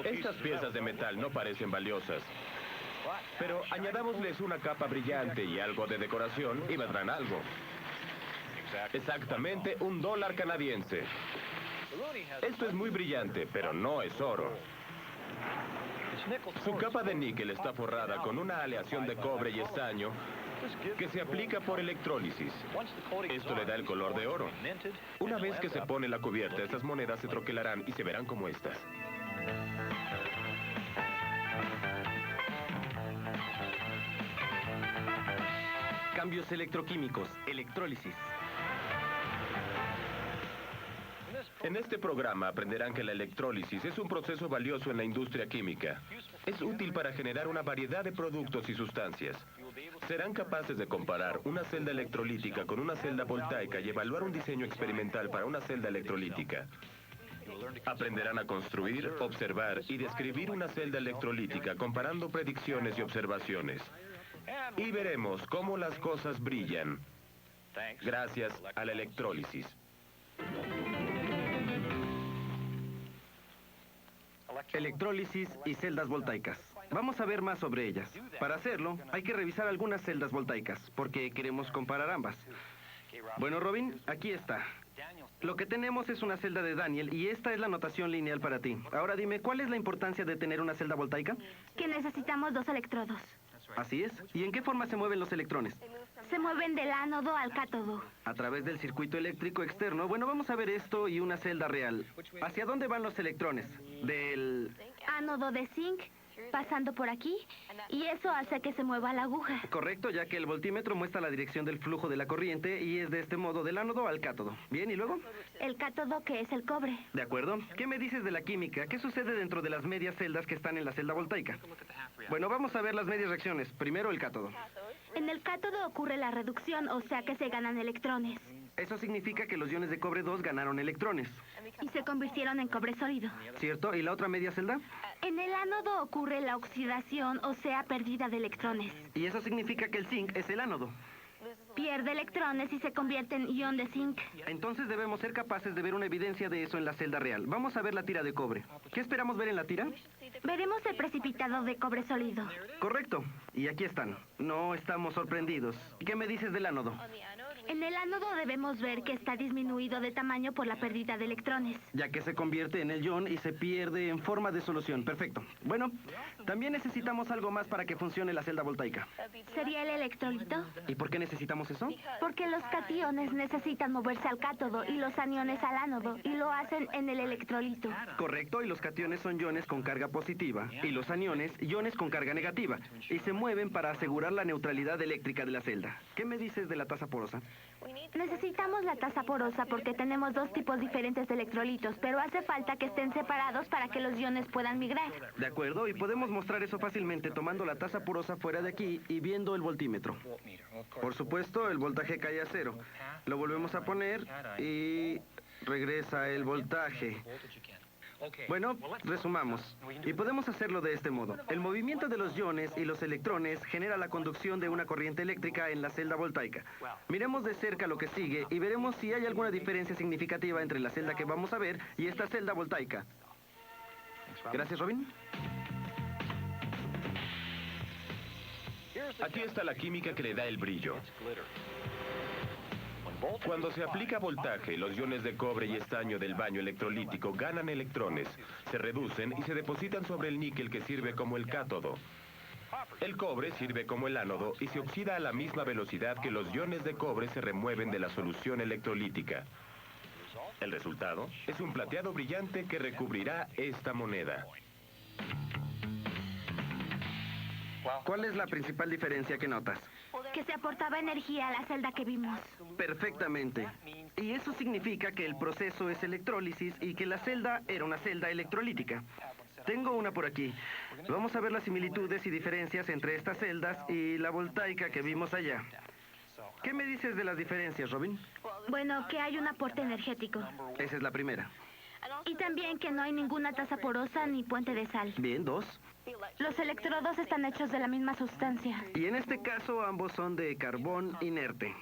Estas piezas de metal no parecen valiosas, pero añadámosles una capa brillante y algo de decoración y valdrán algo. Exactamente $1 canadiense. Esto es muy brillante, pero no es oro. Su capa de níquel está forrada con una aleación de cobre y estaño que se aplica por electrólisis. Esto le da el color de oro. Una vez que se pone la cubierta, estas monedas se troquelarán y se verán como estas. Cambios electroquímicos, electrólisis. En este programa aprenderán que la electrólisis es un proceso valioso en la industria química. Es útil para generar una variedad de productos y sustancias. Serán capaces de comparar una celda electrolítica con una celda voltaica y evaluar un diseño experimental para una celda electrolítica. Aprenderán a construir, observar y describir una celda electrolítica comparando predicciones y observaciones. Y veremos cómo las cosas brillan gracias a la electrólisis. Electrólisis y celdas voltaicas. Vamos a ver más sobre ellas. Para hacerlo, hay que revisar algunas celdas voltaicas, porque queremos comparar ambas. Bueno, Robin, aquí está. Lo que tenemos es una celda de Daniel y esta es la notación lineal para ti. Ahora dime, ¿cuál es la importancia de tener una celda voltaica? Que necesitamos 2 electrodos. Así es. ¿Y en qué forma se mueven los electrones? Se mueven del ánodo al cátodo. A través del circuito eléctrico externo. Bueno, vamos a ver esto y una celda real. ¿Hacia dónde van los electrones? Del... Ánodo de zinc, pasando por aquí, y eso hace que se mueva la aguja. Correcto, ya que el voltímetro muestra la dirección del flujo de la corriente y es de este modo del ánodo al cátodo. Bien, ¿y luego? El cátodo, que es el cobre. De acuerdo. ¿Qué me dices de la química? ¿Qué sucede dentro de las medias celdas que están en la celda voltaica? Bueno, vamos a ver las medias reacciones. Primero el cátodo. En el cátodo ocurre la reducción, o sea que se ganan electrones. Eso significa que los iones de cobre 2 ganaron electrones. Y se convirtieron en cobre sólido. ¿Cierto? ¿Y la otra media celda? En el ánodo ocurre la oxidación, o sea, pérdida de electrones. Y eso significa que el zinc es el ánodo. Pierde electrones y se convierte en ion de zinc. Entonces debemos ser capaces de ver una evidencia de eso en la celda real. Vamos a ver la tira de cobre. ¿Qué esperamos ver en la tira? Veremos el precipitado de cobre sólido. Correcto. Y aquí están. No estamos sorprendidos. ¿Qué me dices del ánodo? En el ánodo debemos ver que está disminuido de tamaño por la pérdida de electrones. Ya que se convierte en el ion y se pierde en forma de solución. Perfecto. Bueno, también necesitamos algo más para que funcione la celda voltaica. ¿Sería el electrolito? ¿Y por qué necesitamos eso? Porque los cationes necesitan moverse al cátodo y los aniones al ánodo, y lo hacen en el electrolito. Correcto, y los cationes son iones con carga positiva y los aniones, iones con carga negativa, y se mueven para asegurar la neutralidad eléctrica de la celda. ¿Qué me dices de la tasa porosa? Necesitamos la tasa porosa porque tenemos 2 tipos diferentes de electrolitos, pero hace falta que estén separados para que los iones puedan migrar. De acuerdo, y podemos mostrar eso fácilmente tomando la tasa porosa fuera de aquí y viendo el voltímetro. Por supuesto, el voltaje cae a 0. Lo volvemos a poner y regresa el voltaje. Bueno, resumamos. Y podemos hacerlo de este modo. El movimiento de los iones y los electrones genera la conducción de una corriente eléctrica en la celda voltaica. Miremos de cerca lo que sigue y veremos si hay alguna diferencia significativa entre la celda que vamos a ver y esta celda voltaica. Gracias, Robin. Aquí está la química que le da el brillo. Cuando se aplica voltaje, los iones de cobre y estaño del baño electrolítico ganan electrones, se reducen y se depositan sobre el níquel que sirve como el cátodo. El cobre sirve como el ánodo y se oxida a la misma velocidad que los iones de cobre se remueven de la solución electrolítica. El resultado es un plateado brillante que recubrirá esta moneda. ¿Cuál es la principal diferencia que notas? Que se aportaba energía a la celda que vimos. Perfectamente. Y eso significa que el proceso es electrólisis y que la celda era una celda electrolítica. Tengo una por aquí. Vamos a ver las similitudes y diferencias entre estas celdas y la voltaica que vimos allá. ¿Qué me dices de las diferencias, Robin? Bueno, que hay un aporte energético. Esa es la primera. Y también que no hay ninguna tasa porosa ni puente de sal. Bien, 2. Los electrodos están hechos de la misma sustancia. Y en este caso ambos son de carbón inerte.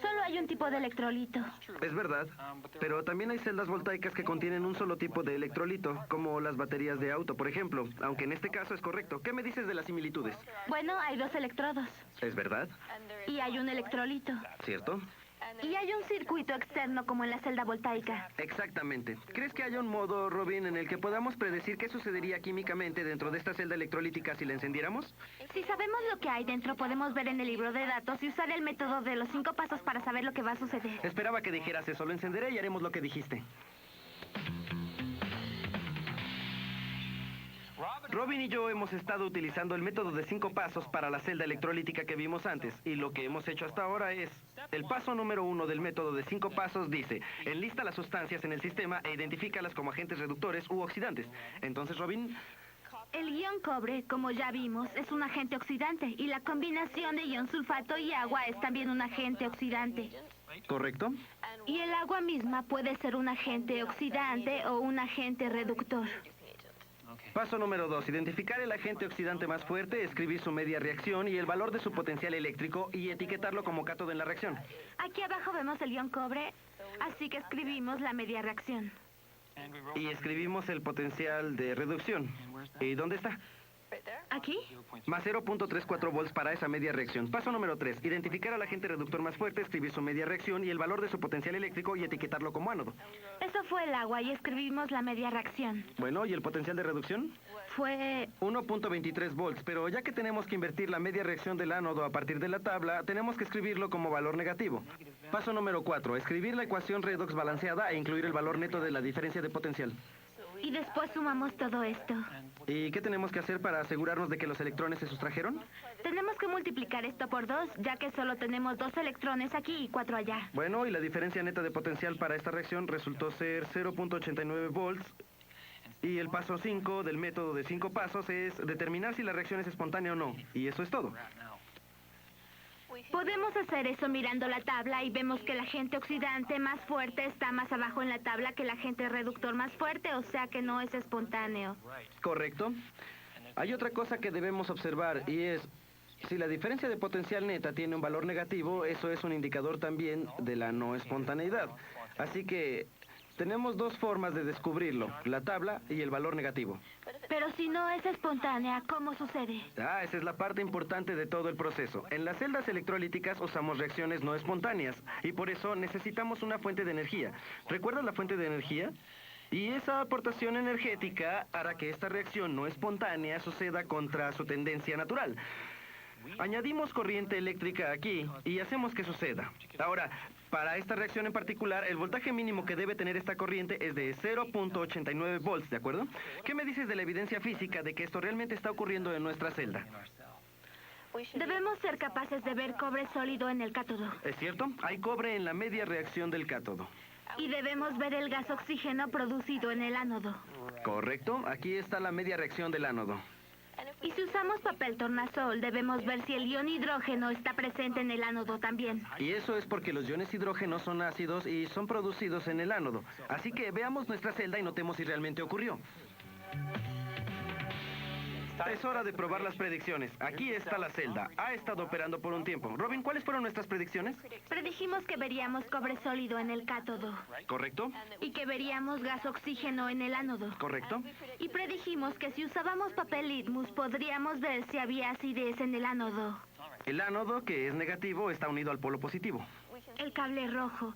Solo hay un tipo de electrolito. Es verdad, pero también hay celdas voltaicas que contienen un solo tipo de electrolito, como las baterías de auto, por ejemplo, aunque en este caso es correcto. ¿Qué me dices de las similitudes? Bueno, hay dos electrodos. Es verdad, Y hay un electrolito. ¿cierto? Y hay un circuito externo como en la celda voltaica. Exactamente. ¿Crees que haya un modo, Robin, en el que podamos predecir qué sucedería químicamente dentro de esta celda electrolítica si la encendiéramos? Si sabemos lo que hay dentro, podemos ver en el libro de datos y usar el método de los 5 pasos para saber lo que va a suceder. Esperaba que dijeras eso. Lo encenderé y haremos lo que dijiste. Robin y yo hemos estado utilizando el método de 5 pasos para la celda electrolítica que vimos antes, y lo que hemos hecho hasta ahora es... El paso número 1 del método de 5 pasos dice, enlista las sustancias en el sistema e identifícalas como agentes reductores u oxidantes. Entonces, Robin... El ion cobre, como ya vimos, es un agente oxidante y la combinación de ion sulfato y agua es también un agente oxidante. ¿Correcto? Y el agua misma puede ser un agente oxidante o un agente reductor. Paso número 2, identificar el agente oxidante más fuerte, escribir su media reacción y el valor de su potencial eléctrico y etiquetarlo como cátodo en la reacción. Aquí abajo vemos el ion cobre, así que escribimos la media reacción. Y escribimos el potencial de reducción. ¿Y dónde está? ¿Aquí? Más 0.34 volts para esa media reacción. Paso número 3. Identificar al agente reductor más fuerte, escribir su media reacción y el valor de su potencial eléctrico y etiquetarlo como ánodo. Eso fue el agua y escribimos la media reacción. Bueno, ¿y el potencial de reducción? Fue... 1.23 volts, pero ya que tenemos que invertir la media reacción del ánodo a partir de la tabla, tenemos que escribirlo como valor negativo. Paso número 4. Escribir la ecuación redox balanceada e incluir el valor neto de la diferencia de potencial. Y después sumamos todo esto. ¿Y qué tenemos que hacer para asegurarnos de que los electrones se sustrajeron? Tenemos que multiplicar esto por 2, ya que solo tenemos 2 electrones aquí y 4 allá. Bueno, y la diferencia neta de potencial para esta reacción resultó ser 0.89 volts. Y el paso 5 del método de 5 pasos es determinar si la reacción es espontánea o no. Y eso es todo. Podemos hacer eso mirando la tabla y vemos que el agente oxidante más fuerte está más abajo en la tabla que el agente reductor más fuerte, o sea que no es espontáneo. Correcto. Hay otra cosa que debemos observar y es, si la diferencia de potencial neta tiene un valor negativo, eso es un indicador también de la no espontaneidad. Así que tenemos dos formas de descubrirlo, la tabla y el valor negativo. Pero si no es espontánea, ¿cómo sucede? Esa es la parte importante de todo el proceso. En las celdas electrolíticas usamos reacciones no espontáneas y por eso necesitamos una fuente de energía. ¿Recuerdas la fuente de energía? Y esa aportación energética hará que esta reacción no espontánea suceda contra su tendencia natural. Añadimos corriente eléctrica aquí y hacemos que suceda. Ahora, para esta reacción en particular, el voltaje mínimo que debe tener esta corriente es de 0.89 volts, ¿de acuerdo? ¿Qué me dices de la evidencia física de que esto realmente está ocurriendo en nuestra celda? Debemos ser capaces de ver cobre sólido en el cátodo. ¿Es cierto? Hay cobre en la media reacción del cátodo. Y debemos ver el gas oxígeno producido en el ánodo. Correcto, aquí está la media reacción del ánodo. Y si usamos papel tornasol, debemos ver si el ion hidrógeno está presente en el ánodo también. Y eso es porque los iones hidrógeno son ácidos y son producidos en el ánodo. Así que veamos nuestra celda y notemos si realmente ocurrió. Es hora de probar las predicciones. Aquí está la celda. Ha estado operando por un tiempo. Robin, ¿cuáles fueron nuestras predicciones? Predijimos que veríamos cobre sólido en el cátodo. ¿Correcto? Y que veríamos gas oxígeno en el ánodo. ¿Correcto? Y predijimos que si usábamos papel litmus podríamos ver si había acidez en el ánodo. El ánodo, que es negativo, está unido al polo positivo. El cable rojo.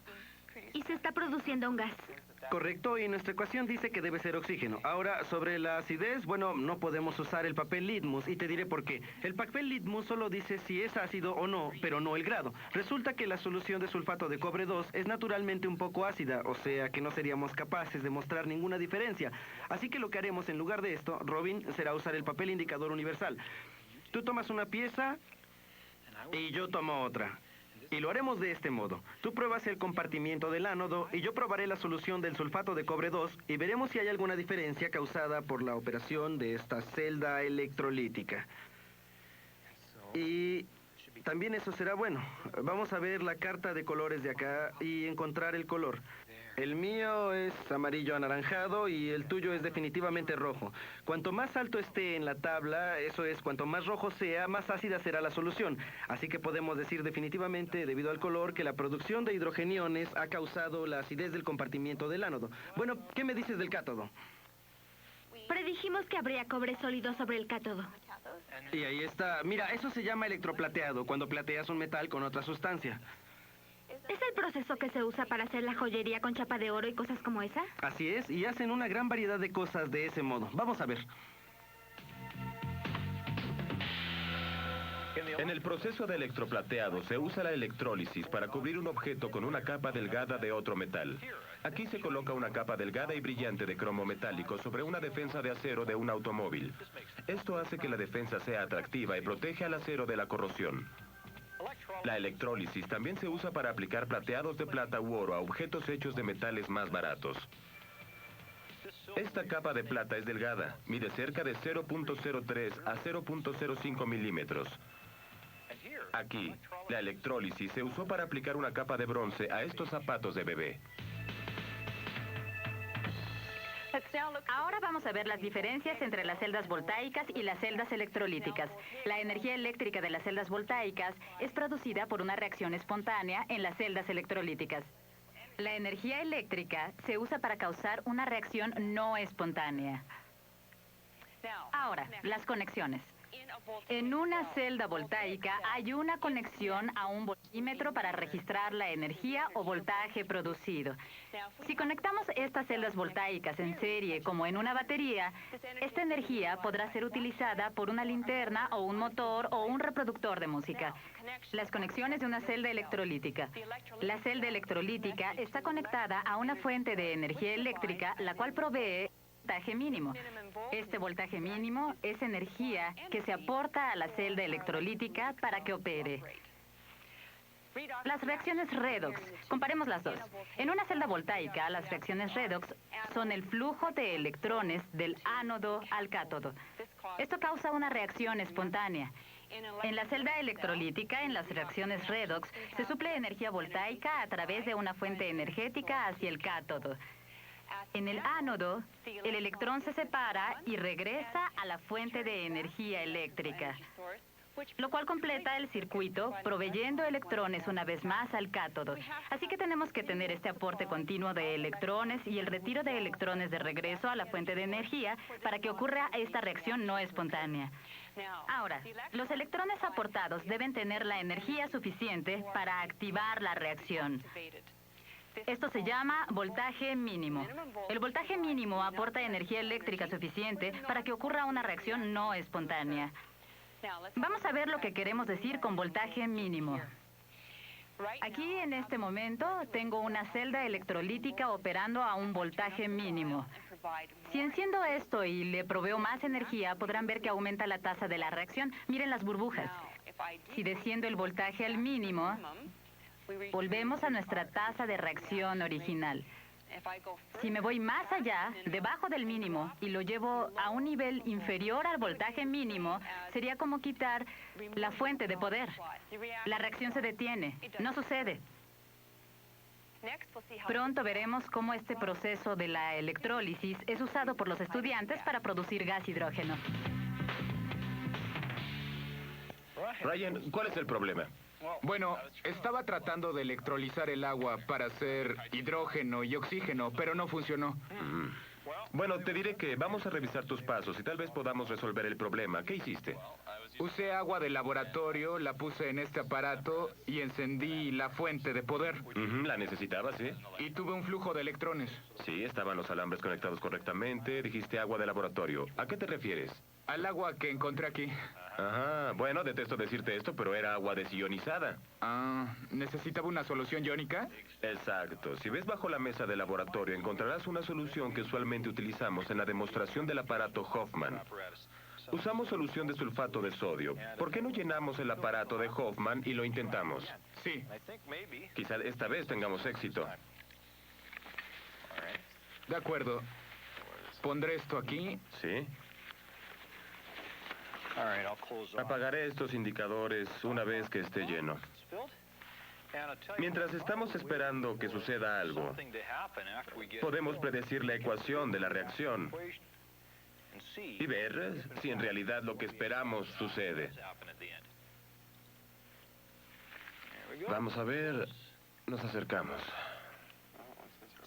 Y se está produciendo un gas. Correcto, y nuestra ecuación dice que debe ser oxígeno. Ahora, sobre la acidez, bueno, no podemos usar el papel litmus, y te diré por qué. El papel litmus solo dice si es ácido o no, pero no el grado. Resulta que la solución de sulfato de cobre 2 es naturalmente un poco ácida, o sea que no seríamos capaces de mostrar ninguna diferencia. Así que lo que haremos en lugar de esto, Robin, será usar el papel indicador universal. Tú tomas una pieza y yo tomo otra. Y lo haremos de este modo. Tú pruebas el compartimiento del ánodo y yo probaré la solución del sulfato de cobre 2 y veremos si hay alguna diferencia causada por la operación de esta celda electrolítica. Y también eso será bueno. Vamos a ver la carta de colores de acá y encontrar el color. El mío es amarillo anaranjado y el tuyo es definitivamente rojo. Cuanto más alto esté en la tabla, eso es, cuanto más rojo sea, más ácida será la solución. Así que podemos decir definitivamente, debido al color, que la producción de hidrogeniones ha causado la acidez del compartimiento del ánodo. Bueno, ¿qué me dices del cátodo? Predijimos que habría cobre sólido sobre el cátodo. Y ahí está. Mira, eso se llama electroplateado, cuando plateas un metal con otra sustancia. ¿Es el proceso que se usa para hacer la joyería con chapa de oro y cosas como esa? Así es, y hacen una gran variedad de cosas de ese modo. Vamos a ver. En el proceso de electroplateado se usa la electrólisis para cubrir un objeto con una capa delgada de otro metal. Aquí se coloca una capa delgada y brillante de cromo metálico sobre una defensa de acero de un automóvil. Esto hace que la defensa sea atractiva y protege al acero de la corrosión. La electrólisis también se usa para aplicar plateados de plata u oro a objetos hechos de metales más baratos. Esta capa de plata es delgada, mide cerca de 0.03 a 0.05 milímetros. Aquí, la electrólisis se usó para aplicar una capa de bronce a estos zapatos de bebé. Ahora vamos a ver las diferencias entre las celdas voltaicas y las celdas electrolíticas. La energía eléctrica de las celdas voltaicas es producida por una reacción espontánea en las celdas electrolíticas. La energía eléctrica se usa para causar una reacción no espontánea. Ahora, las conexiones. En una celda voltaica hay una conexión a un voltímetro para registrar la energía o voltaje producido. Si conectamos estas celdas voltaicas en serie como en una batería, esta energía podrá ser utilizada por una linterna o un motor o un reproductor de música. Las conexiones de una celda electrolítica. La celda electrolítica está conectada a una fuente de energía eléctrica, la cual provee voltaje mínimo. Este voltaje mínimo es energía que se aporta a la celda electrolítica para que opere. Las reacciones redox. Comparemos las dos. En una celda voltaica, las reacciones redox son el flujo de electrones del ánodo al cátodo. Esto causa una reacción espontánea. En la celda electrolítica, en las reacciones redox, se suple energía voltaica a través de una fuente energética hacia el cátodo. En el ánodo, el electrón se separa y regresa a la fuente de energía eléctrica, lo cual completa el circuito, proveyendo electrones una vez más al cátodo. Así que tenemos que tener este aporte continuo de electrones y el retiro de electrones de regreso a la fuente de energía para que ocurra esta reacción no espontánea. Ahora, los electrones aportados deben tener la energía suficiente para activar la reacción. Esto se llama voltaje mínimo. El voltaje mínimo aporta energía eléctrica suficiente para que ocurra una reacción no espontánea. Vamos a ver lo que queremos decir con voltaje mínimo. Aquí, en este momento, tengo una celda electrolítica operando a un voltaje mínimo. Si enciendo esto y le proveo más energía, podrán ver que aumenta la tasa de la reacción. Miren las burbujas. Si desciendo el voltaje al mínimo, volvemos a nuestra tasa de reacción original. Si me voy más allá, debajo del mínimo, y lo llevo a un nivel inferior al voltaje mínimo, sería como quitar la fuente de poder. La reacción se detiene, no sucede. Pronto veremos cómo este proceso de la electrólisis es usado por los estudiantes para producir gas hidrógeno. Ryan, ¿cuál es el problema? Bueno, estaba tratando de electrolizar el agua para hacer hidrógeno y oxígeno, pero no funcionó. Bueno, te diré que vamos a revisar tus pasos y tal vez podamos resolver el problema. ¿Qué hiciste? Usé agua del laboratorio, la puse en este aparato y encendí la fuente de poder. La necesitabas, ¿sí? Y tuve un flujo de electrones. Sí, estaban los alambres conectados correctamente. Dijiste agua de laboratorio. ¿A qué te refieres? Al agua que encontré aquí. Ajá, bueno, detesto decirte esto, pero era agua desionizada. ¿Necesitaba una solución iónica? Exacto. Si ves bajo la mesa del laboratorio, encontrarás una solución que usualmente utilizamos en la demostración del aparato Hoffman. Usamos solución de sulfato de sodio. ¿Por qué no llenamos el aparato de Hoffman y lo intentamos? Sí. Quizá esta vez tengamos éxito. De acuerdo. Pondré esto aquí. Sí. Apagaré estos indicadores una vez que esté lleno. Mientras estamos esperando que suceda algo, podemos predecir la ecuación de la reacción y ver si en realidad lo que esperamos sucede. Vamos a ver, nos acercamos.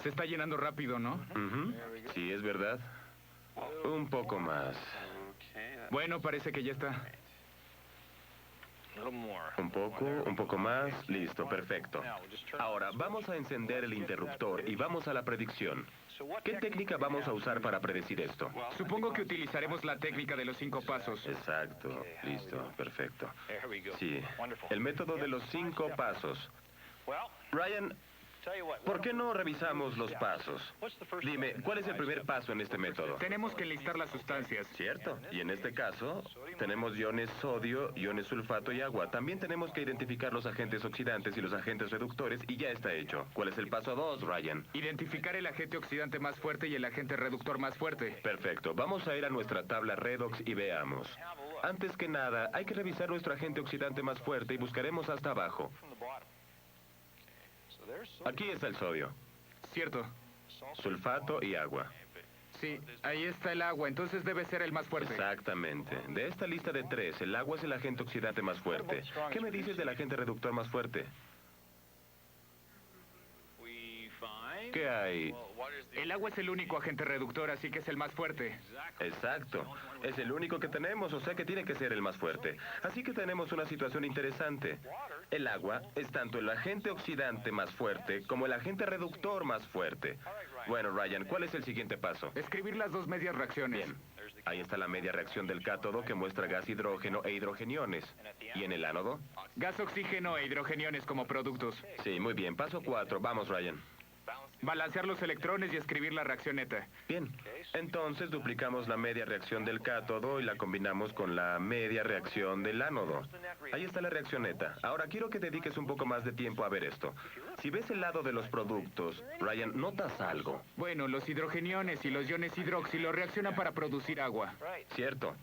Se está llenando rápido, ¿no? Ujú. Sí, es verdad. Un poco más. Bueno, parece que ya está. Un poco más. Listo, perfecto. Ahora, vamos a encender el interruptor y vamos a la predicción. ¿Qué técnica vamos a usar para predecir esto? Supongo que utilizaremos la técnica de los 5 pasos. Exacto, listo, perfecto. Sí, el método de los 5 pasos. Ryan, ¿por qué no revisamos los pasos? Dime, ¿cuál es el primer paso en este método? Tenemos que enlistar las sustancias. Cierto, y en este caso tenemos iones sodio, iones sulfato y agua. También tenemos que identificar los agentes oxidantes y los agentes reductores y ya está hecho. ¿Cuál es el paso 2, Ryan? Identificar el agente oxidante más fuerte y el agente reductor más fuerte. Perfecto, vamos a ir a nuestra tabla redox y veamos. Antes que nada, hay que revisar nuestro agente oxidante más fuerte y buscaremos hasta abajo. Aquí está el sodio, Cierto. sulfato y agua. Sí, ahí está el agua, entonces debe ser el más fuerte. Exactamente. De esta lista de 3, el agua es el agente oxidante más fuerte. ¿Qué me dices del agente reductor más fuerte? ¿Qué hay? El agua es el único agente reductor, así que es el más fuerte. Exacto. Es el único que tenemos, o sea que tiene que ser el más fuerte. Así que tenemos una situación interesante. El agua es tanto el agente oxidante más fuerte como el agente reductor más fuerte. Bueno, Ryan, ¿cuál es el siguiente paso? Escribir las 2 medias reacciones. Bien. Ahí está la media reacción del cátodo que muestra gas hidrógeno e hidrogeniones. ¿Y en el ánodo? Gas oxígeno e hidrogeniones como productos. Sí, muy bien. Paso 4. Vamos, Ryan. Balancear los electrones y escribir la reacción neta. Bien, entonces duplicamos la media reacción del cátodo y la combinamos con la media reacción del ánodo. Ahí está la reacción neta. Ahora quiero que dediques un poco más de tiempo a ver esto. Si ves el lado de los productos, Ryan, ¿notas algo? Bueno, los hidrogeniones y los iones hidróxilo reaccionan para producir agua. Cierto.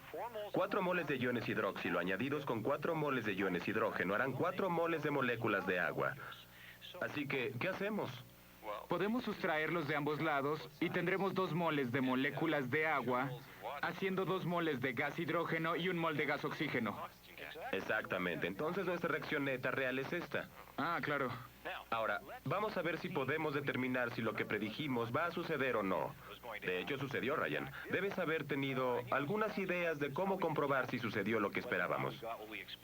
4 moles de iones hidróxilo añadidos con 4 moles de iones hidrógeno harán 4 moles de moléculas de agua. Así que, ¿qué hacemos? Podemos sustraerlos de ambos lados y tendremos 2 moles de moléculas de agua, haciendo 2 moles de gas hidrógeno y 1 mol de gas oxígeno. Exactamente. Entonces nuestra reacción neta real es esta. Ah, claro. Ahora, vamos a ver si podemos determinar si lo que predijimos va a suceder o no. De hecho, sucedió, Ryan. Debes haber tenido algunas ideas de cómo comprobar si sucedió lo que esperábamos.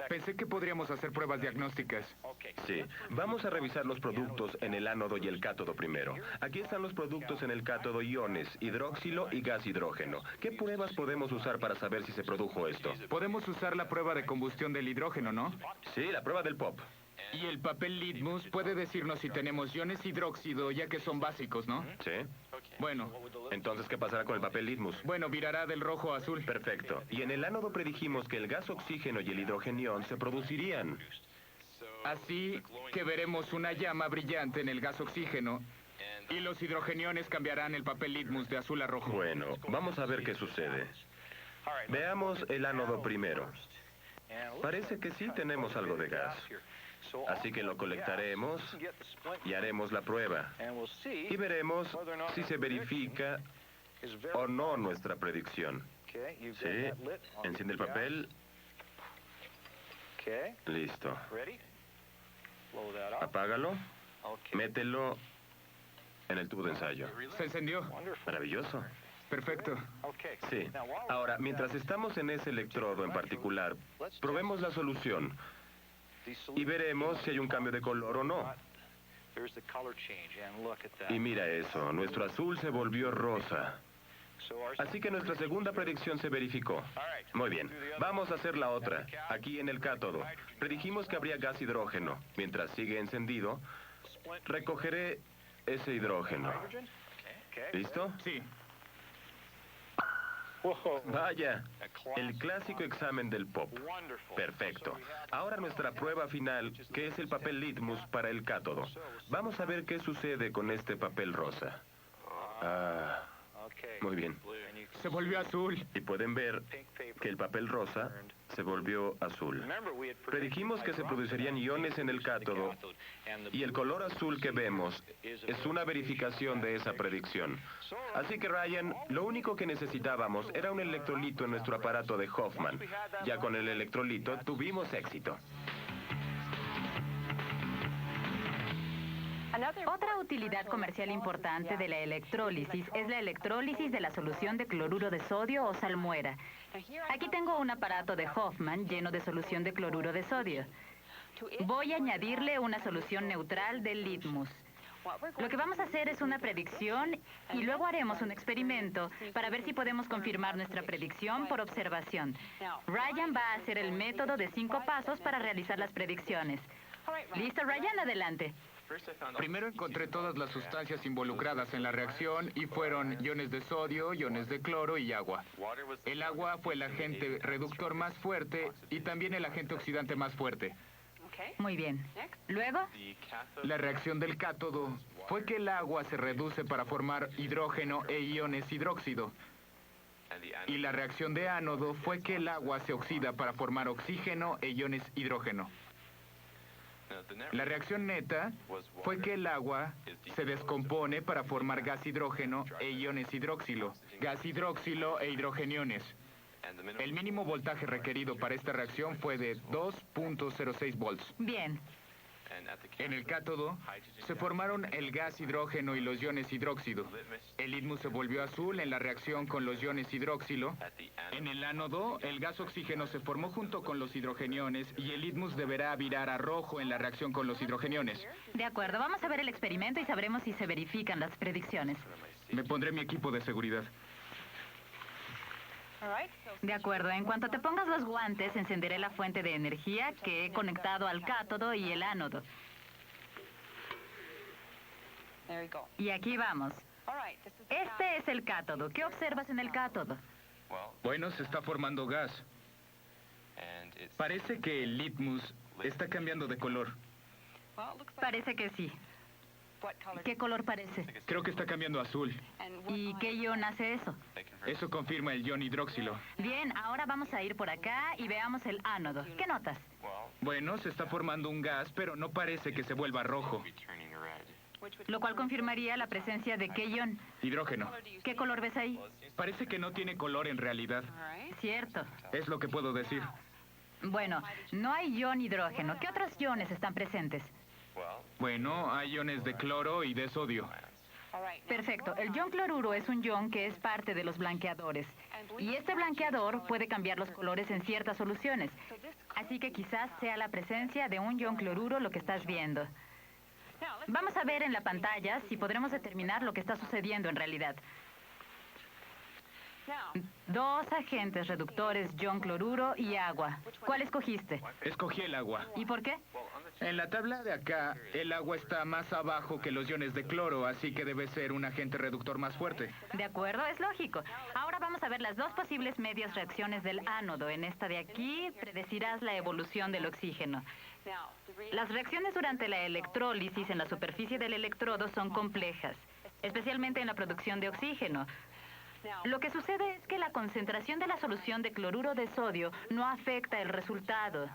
Pensé que podríamos hacer pruebas diagnósticas. Sí, vamos a revisar los productos en el ánodo y el cátodo primero. Aquí están los productos en el cátodo: iones, hidróxilo y gas hidrógeno. ¿Qué pruebas podemos usar para saber si se produjo esto? Podemos usar la prueba de combustión del hidrógeno, ¿no? Sí, la prueba del pop. Y el papel litmus puede decirnos si tenemos iones hidróxido, ya que son básicos, ¿no? Sí. Bueno, Entonces, ¿qué pasará con el papel litmus? bueno, virará del rojo a azul. Perfecto. Y en el ánodo predijimos que el gas oxígeno y el hidrogenión se producirían. Así que veremos una llama brillante en el gas oxígeno y los hidrogeniones cambiarán el papel litmus de azul a rojo. Bueno, vamos a ver qué sucede. Veamos el ánodo primero. Parece que sí tenemos algo de gas. Así que lo colectaremos y haremos la prueba. Y veremos si se verifica o no nuestra predicción. Sí, enciende el papel. Listo. Apágalo. Mételo en el tubo de ensayo. Se encendió. Maravilloso. Perfecto. Sí. Ahora, mientras estamos en ese electrodo en particular, probemos la solución y veremos si hay un cambio de color o no. Y mira eso, nuestro azul se volvió rosa. Así que nuestra segunda predicción se verificó. Muy bien, vamos a hacer la otra. Aquí en el cátodo, predijimos que habría gas hidrógeno. Mientras sigue encendido, recogeré ese hidrógeno. ¿Listo? Sí. Vaya, el clásico examen del pop. Perfecto. Ahora nuestra prueba final, que es el papel litmus para el cátodo. Vamos a ver qué sucede con este papel rosa. Ah, muy bien. Se volvió azul. Y pueden ver que el papel rosa se volvió azul. Predijimos que se producirían iones en el cátodo y el color azul que vemos es una verificación de esa predicción. Así que Ryan, lo único que necesitábamos era un electrolito en nuestro aparato de Hoffman. Ya con el electrolito tuvimos éxito. Otra utilidad comercial importante de la electrólisis es la electrólisis de la solución de cloruro de sodio o salmuera. Aquí tengo un aparato de Hoffman lleno de solución de cloruro de sodio. Voy a añadirle una solución neutral de litmus. Lo que vamos a hacer es una predicción y luego haremos un experimento para ver si podemos confirmar nuestra predicción por observación. Ryan va a hacer el método de 5 pasos para realizar las predicciones. ¿Listo, Ryan? Adelante. Primero encontré todas las sustancias involucradas en la reacción y fueron iones de sodio, iones de cloro y agua. El agua fue el agente reductor más fuerte y también el agente oxidante más fuerte. Muy bien. Luego, La reacción del cátodo fue que el agua se reduce para formar hidrógeno e iones hidróxido. Y la reacción de ánodo fue que el agua se oxida para formar oxígeno e iones hidrógeno. La reacción neta fue que el agua se descompone para formar gas hidrógeno e iones hidroxilo, gas hidroxilo e hidrogeniones. El mínimo voltaje requerido para esta reacción fue de 2.06 volts. bien. En el cátodo se formaron el gas hidrógeno y los iones hidróxido. El litmus se volvió azul en la reacción con los iones hidróxilo. En el ánodo, el gas oxígeno se formó junto con los hidrogeniones y el litmus deberá virar a rojo en la reacción con los hidrogeniones. De acuerdo, vamos a ver el experimento y sabremos si se verifican las predicciones. Me pondré mi equipo de seguridad. De acuerdo, en cuanto te pongas los guantes, encenderé la fuente de energía que he conectado al cátodo y el ánodo. Y aquí vamos. Este es el cátodo. ¿Qué observas en el cátodo? Bueno, se está formando gas. Parece que el litmus está cambiando de color. Parece que sí. ¿Qué color parece? Creo que está cambiando a azul. ¿Y qué ion hace eso? Eso confirma el ion hidróxilo. Bien, ahora vamos a ir por acá y veamos el ánodo. ¿Qué notas? Bueno, se está formando un gas, pero no parece que se vuelva rojo. Lo cual confirmaría la presencia de qué ion. Hidrógeno. ¿Qué color ves ahí? Parece que no tiene color en realidad. Cierto. Es lo que puedo decir. Bueno, no hay ion hidrógeno. ¿Qué otros iones están presentes? Bueno, hay iones de cloro y de sodio. Perfecto. El ion cloruro es un ion que es parte de los blanqueadores. Y este blanqueador puede cambiar los colores en ciertas soluciones. Así que quizás sea la presencia de un ion cloruro lo que estás viendo. Vamos a ver en la pantalla si podremos determinar lo que está sucediendo en realidad. 2 agentes reductores, ion cloruro y agua. ¿Cuál escogiste? Escogí el agua. ¿Y por qué? En la tabla de acá, el agua está más abajo que los iones de cloro, así que debe ser un agente reductor más fuerte. De acuerdo, es lógico. Ahora vamos a ver las 2 posibles medias reacciones del ánodo. En esta de aquí, predecirás la evolución del oxígeno. Las reacciones durante la electrólisis en la superficie del electrodo son complejas, especialmente en la producción de oxígeno. Lo que sucede es que la concentración de la solución de cloruro de sodio no afecta el resultado.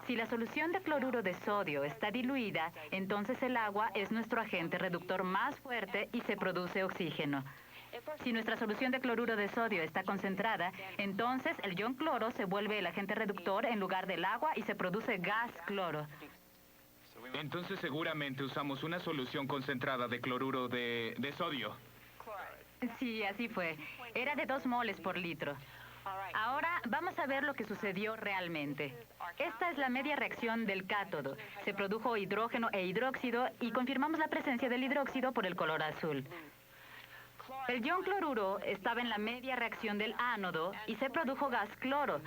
Si la solución de cloruro de sodio está diluida, entonces el agua es nuestro agente reductor más fuerte y se produce oxígeno. Si nuestra solución de cloruro de sodio está concentrada, entonces el ion cloro se vuelve el agente reductor en lugar del agua y se produce gas cloro. Entonces seguramente usamos una solución concentrada de cloruro de sodio. Sí, así fue. Era de 2 moles por litro. Ahora vamos a ver lo que sucedió realmente. Esta es la media reacción del cátodo. Se produjo hidrógeno e hidróxido y confirmamos la presencia del hidróxido por el color azul. El ion cloruro estaba en la media reacción del ánodo y se produjo gas cloro.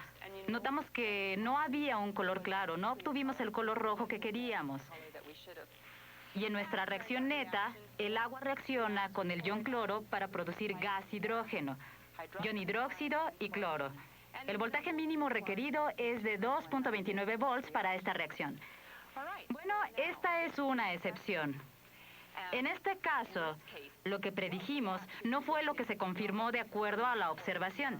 Notamos que no había un color claro, no obtuvimos el color rojo que queríamos. Y en nuestra reacción neta, el agua reacciona con el ion cloro para producir gas hidrógeno, ion hidróxido y cloro. El voltaje mínimo requerido es de 2.29 volts para esta reacción. Bueno, esta es una excepción. En este caso, lo que predijimos no fue lo que se confirmó de acuerdo a la observación.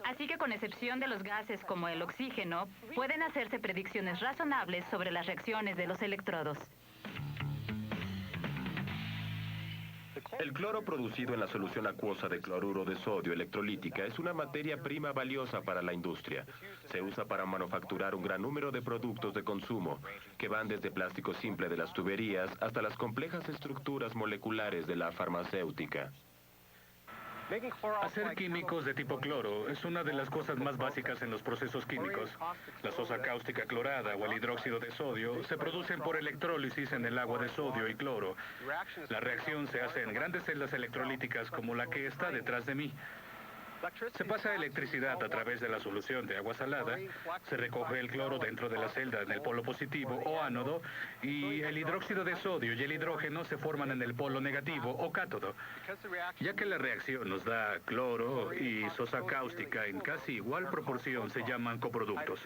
Así que con excepción de los gases como el oxígeno, pueden hacerse predicciones razonables sobre las reacciones de los electrodos. El cloro producido en la solución acuosa de cloruro de sodio electrolítica es una materia prima valiosa para la industria. Se usa para manufacturar un gran número de productos de consumo, que van desde plástico simple de las tuberías hasta las complejas estructuras moleculares de la farmacéutica. Hacer químicos de tipo cloro es una de las cosas más básicas en los procesos químicos. La sosa cáustica clorada o el hidróxido de sodio se producen por electrólisis en el agua de sodio y cloro. La reacción se hace en grandes celdas electrolíticas como la que está detrás de mí. Se pasa electricidad a través de la solución de agua salada, se recoge el cloro dentro de la celda en el polo positivo o ánodo y el hidróxido de sodio y el hidrógeno se forman en el polo negativo o cátodo. Ya que la reacción nos da cloro y sosa cáustica en casi igual proporción, se llaman coproductos.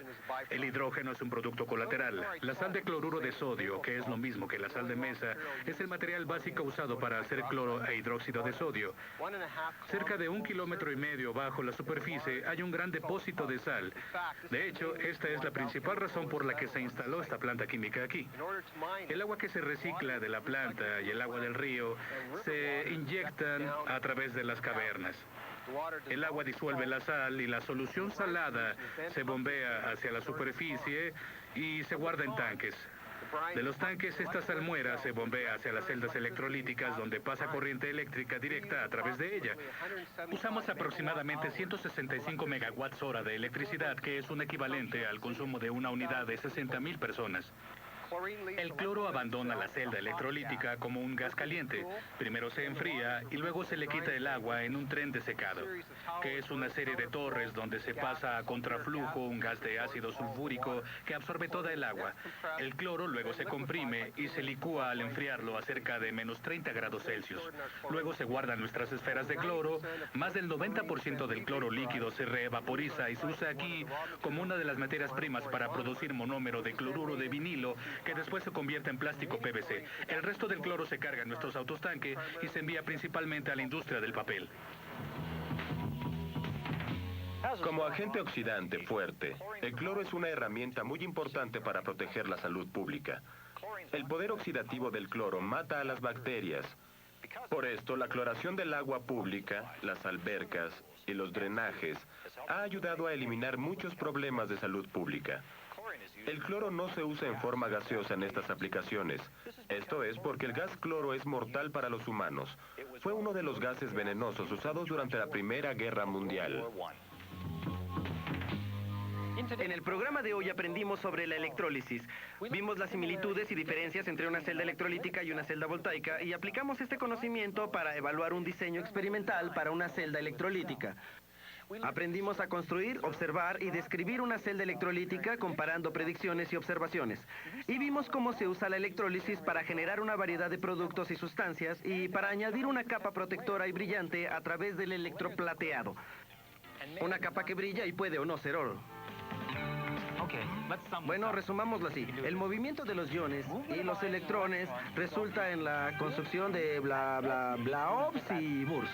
El hidrógeno es un producto colateral. La sal de cloruro de sodio, que es lo mismo que la sal de mesa, es el material básico usado para hacer cloro e hidróxido de sodio. Cerca de 1,5 kilómetros bajo la superficie hay un gran depósito de sal. De hecho, esta es la principal razón por la que se instaló esta planta química aquí. El agua que se recicla de la planta y el agua del río se inyectan a través de las cavernas. El agua disuelve la sal y la solución salada se bombea hacia la superficie y se guarda en tanques. De los tanques, esta salmuera se bombea hacia las celdas electrolíticas donde pasa corriente eléctrica directa a través de ella. Usamos aproximadamente 165 megawatts hora de electricidad, que es un equivalente al consumo de una unidad de 60,000 personas. El cloro abandona la celda electrolítica como un gas caliente. Primero se enfría y luego se le quita el agua en un tren de secado, que es una serie de torres donde se pasa a contraflujo un gas de ácido sulfúrico que absorbe toda el agua. El cloro luego se comprime y se licúa al enfriarlo a cerca de menos 30 grados Celsius. Luego se guardan nuestras esferas de cloro. Más del 90% del cloro líquido se reevaporiza y se usa aquí como una de las materias primas para producir monómero de cloruro de vinilo, que después se convierte en plástico PVC. El resto del cloro se carga en nuestros autos tanque y se envía principalmente a la industria del papel. Como agente oxidante fuerte, el cloro es una herramienta muy importante para proteger la salud pública. El poder oxidativo del cloro mata a las bacterias. Por esto, la cloración del agua pública, las albercas y los drenajes ha ayudado a eliminar muchos problemas de salud pública. El cloro no se usa en forma gaseosa en estas aplicaciones. Esto es porque el gas cloro es mortal para los humanos. Fue uno de los gases venenosos usados durante la Primera Guerra Mundial. En el programa de hoy aprendimos sobre la electrólisis. Vimos las similitudes y diferencias entre una celda electrolítica y una celda voltaica y aplicamos este conocimiento para evaluar un diseño experimental para una celda electrolítica. Aprendimos a construir, observar y describir una celda electrolítica comparando predicciones y observaciones. Y vimos cómo se usa la electrólisis para generar una variedad de productos y sustancias y para añadir una capa protectora y brillante a través del electroplateado. Una capa que brilla y puede o no ser oro. Bueno, resumámoslo así. El movimiento de los iones y los electrones resulta en la construcción de bla bla bla ops y burs.